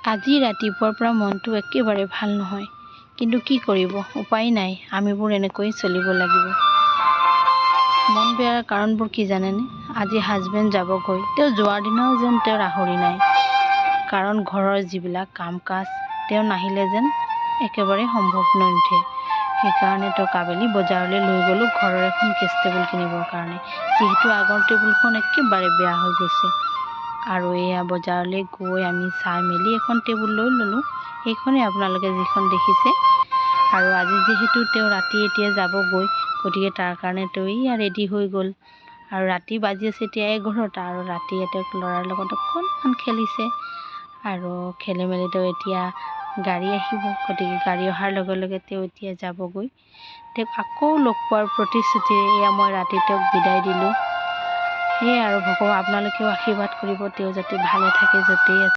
আজি ৰাতিপুৱাৰ পৰা মনটো একেবাৰে ভাল নহয়, কিন্তু কি কৰিব, উপায় নাই, আমিবোৰ এনেকৈ চলিব লাগিব। মন বেয়াৰ কাৰণবোৰ কি জানেনে? আজি হাজবেণ্ড যাবগৈ, তেওঁ যোৱাৰ দিনাও যেন তেওঁৰ আহৰি নাই। কাৰণ ঘৰৰ যিবিলাক কাম কাজ তেওঁ নাহিলে যেন একেবাৰে সম্ভৱ নুঠে। সেইকাৰণে তেওঁক আবেলি বজাৰলৈ লৈ গ'লোঁ ঘৰৰ এখন কেছ টেবুল কিনিবৰ কাৰণে, যিহেতু আগৰ টেবুলখন একেবাৰে বেয়া হৈ গৈছে। আৰু এয়া বজাৰলৈ গৈ আমি চাই মেলি এখন টেবুল লৈ ল'লোঁ, সেইখনেই আপোনালোকে যিখন দেখিছে। আৰু আজি যিহেতু তেওঁ ৰাতি এতিয়া যাবগৈ, গতিকে তাৰ কাৰণে তেওঁ ৰেডি হৈ গ'ল। আৰু ৰাতি বাজি আছে এতিয়া 11টা, আৰু ৰাতি তেওঁক ল'ৰাৰ লগত অকণমান খেলিছে। আৰু খেলি মেলি তেওঁ এতিয়া গাড়ী আহিব, গতিকে গাড়ী অহাৰ লগে লগে তেওঁ এতিয়া যাবগৈ। তেওঁক আকৌ লগ পোৱাৰ প্ৰতিশ্ৰুতিৰে এয়া মই ৰাতি তেওঁক বিদায় দিলোঁ। সেয়াই আৰু ভগৱান আপোনালোকেও আশীৰ্বাদ কৰিব, তেওঁ যাতে ভালে থাকে, য'তেই আছে।